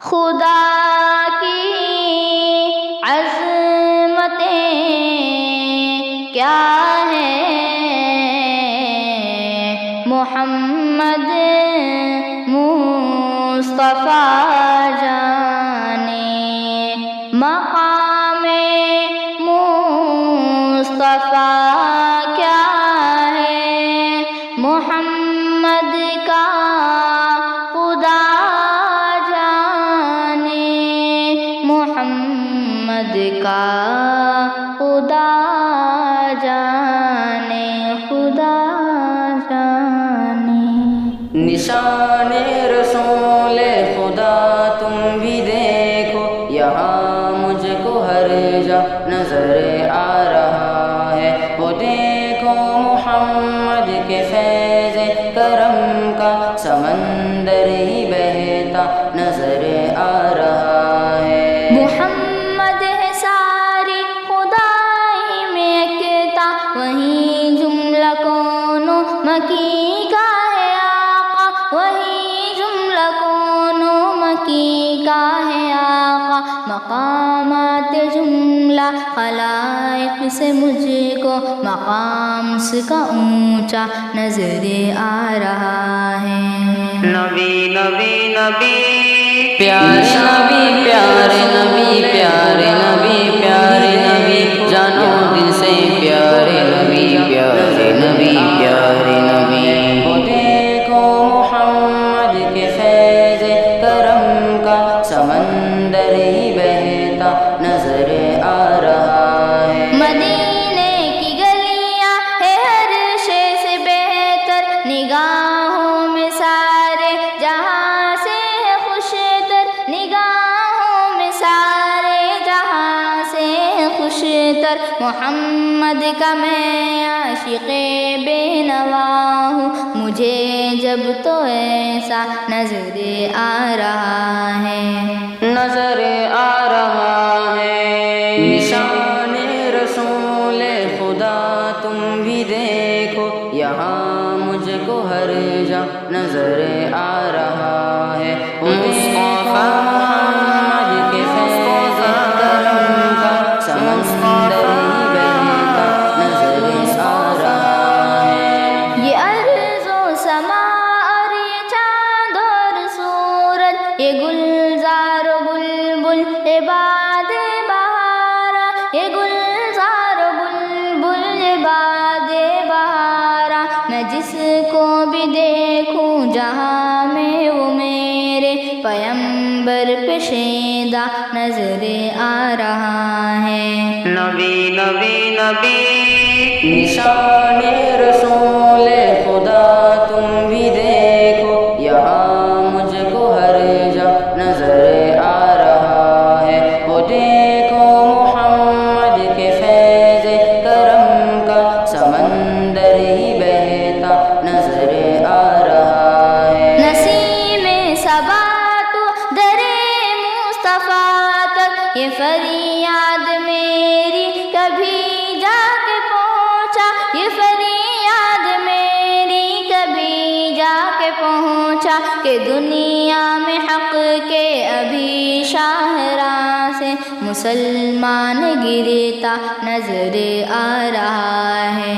خدا کی عظمتیں کیا ہے، محمد مصطفیٰ جانے مقام مصطفیٰ کیا ہے، محمد کا خدا جانے، محمد کا خدا جانے، خدا جانے۔ نشان رسول خدا تم بھی دیکھو، یہاں مجھ کو ہر جا نظر آ رہا ہے، وہ دیکھو محمد کے فیض کرم کا سمندر ہی بہتا نظر آ رہا ہے۔ محمد ہے ساری خدائی میں یکتا، وہیں جملہ کون و مکی کا ہے آقا، وہیں جملہ کون و مکی کا ہے آقا، مقامات جملہ خلائق سے مجھ کو مقام اس کا اونچا نظر آ رہا ہے۔ نبی نبی نبی پیارے نبی، پیارے نبی، پیارے نبی، پیارے نبی، جانو دل سے پیارے نبی، پیارے نبی، پیارے نبی۔ وہ دیکھو محمد کے فیض کرم کا سمندر ہی بہتا نظر آ رہا ہے۔ مدینے کی گلیاں ہے ہر شے سے بہتر، نگاہوں میں سارے جہاں سے ہے خوشتر، نگاہوں میں سارے جہاں سے ہے خوشتر، محمد کا میں عاشق بے نوا ہوں، مجھے جب تو ایسا نظر آ رہا ہے، نظر آ رہا ہے۔ نشان رسول خدا تم بھی دیکھو، یہاں مجھ کو ہر جا نظر آ رہا ہے، مصطفیٰ محمد کے فیض کرم کا سمندر ہی بہتا نظر آ رہا ہے۔ یہ ارض و سما اور یہ چاند اور سورج، یہ گلزار و بلبل یہ باد بہارا، یہ گلزار و بلبل یہ باد بہارا، میں جس کو بھی دیکھوں جہاں میں وہ میرے پیمبر پہ شیدا نظر آ رہا ہے۔ نبی نبی نبی نشان رسول خدا تم بھی دیکھو، یہاں مجھ کو ہر جا نظر آ رہا ہے، وہ دیکھو محمد کے فیض کرم کا سمندر ہی بہتا نظر آ رہا ہے۔ نسیم صبا تو در مصطفیٰ تک یہ فریاد میری کبھی جا کے پہنچا، یہ فریاد میری کبھی جا کے پہنچا، کہ دنیا میں حق کے ابھی شاہراہ سے مسلمان گرتا نظر آ رہا ہے،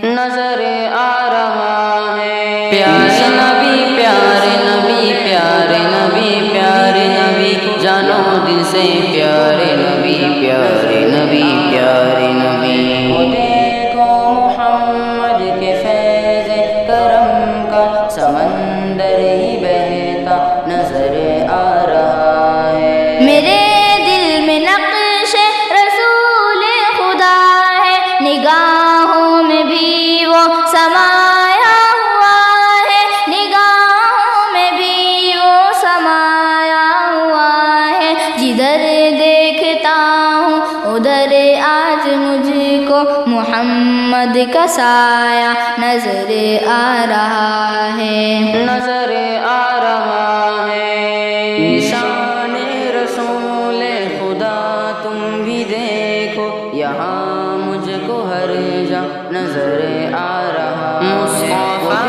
نظر آ رہا ہے۔ پیارے نبی، پیارے نبی، پیارے نبی، پیارے نبی، جانو دل سے پیارے نبی، پیارے نبی، پیارے نبی۔ وہ دیکھو محمد کے فیض کرم کا سمندر ہی بہتا نظر آ رہا ہے۔ میرے دل میں نقش رسول خدا ہے، نگاہوں میں بھی وہ سمایا ہوا ہے، نگاہوں میں بھی وہ سمایا ہوا ہے، جدھر دیکھتا ہوں ادھر آج مجھ کو محمد کا سایہ نظر آ رہا ہے، نظر آ رہا ہے۔ نشان رسول خدا تم بھی دیکھو، یہاں مجھ کو ہر جا نظر آ رہا ہے، مصطفیٰ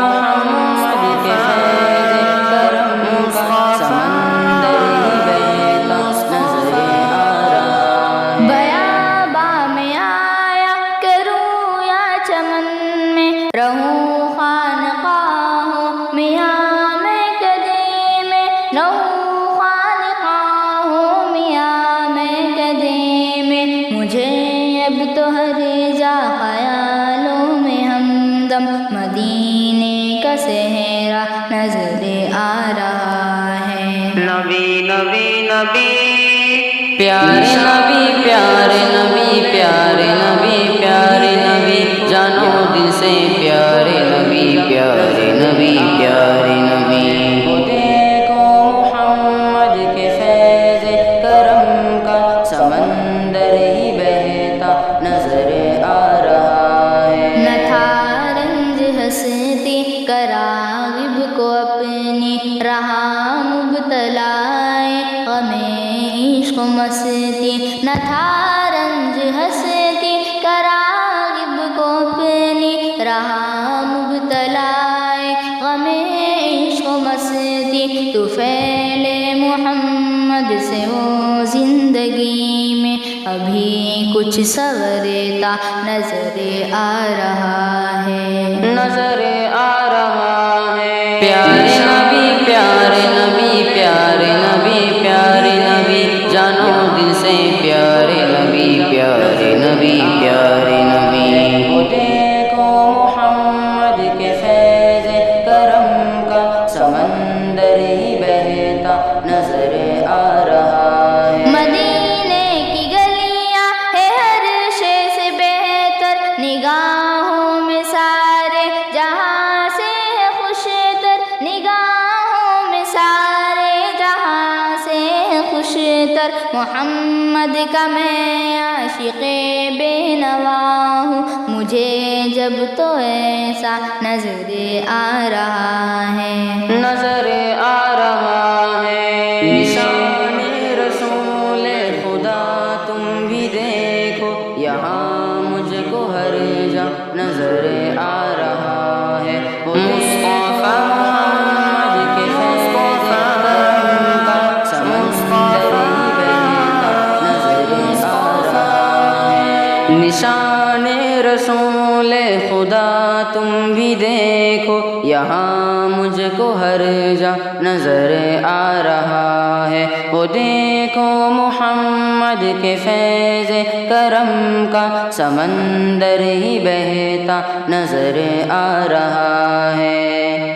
محمد کے فیض کرم کا سمندر نو خانقاہ ہوں میاں میں کدے میں، مجھے اب تو ہر جا خیالوں میں ہمدم مدینے کا صحرا نظر آ رہا ہے۔ نبی نبی نبی پیارے نبی پیارے نبی پیارے نبی پیارے نبی، جانو دل سے پیارے نبی پیارے نبی پیارے نبی۔ دیکھو محمد کے فیض کرم کا سمندر ہی بہتا نظر آ رہا ہے۔ نہ تھا رنج ہستی کا راغب کو اپنی، رہا مبتلا غم عشق و مستی، نہ تھا رنج ہستی کا راغب کو اپنی، رہا مبتلا غم عشق و مستی، تو فعل محمد سے وہ زندگی میں ابھی کچھ سنورتا نظر آ رہا ہے، نظر آ رہا ہے۔ پیارے نبی پیارے نبی پیارے نبی پیارے نبی، جانو دل سے پیارے نبی پیارے نبی پیارے نبی۔ دیکھو محمد کے فیض کرم کا سمندر ہی بہتا نظر آ رہا ہے۔ مدینے کی گلیاں ہے ہر شے سے بہتر، نگاہوں میں سارے جہاں سے ہے خوشتر، نگاہوں میں سارے جہاں سے ہے خوشتر، محمد کا میں عاشق بے نوا ہوں، مجھے جب تو ایسا نظر آ رہا ہے، نظر آ رہا ہے۔ نشان رسول خدا تم بھی دیکھو، یہاں مجھ کو ہر جا نظر آ رہا ہے۔ مصطفیٰ محمد کے فیض کرم کا سمندر ہی بہتا نظر آ رہا ہے۔ نشان رسول خدا تم بھی دیکھو، یہاں مجھ کو ہر جا نظر آ رہا ہے۔ وہ دیکھو محمد کے فیض کرم کا سمندر ہی بہتا نظر آ رہا ہے۔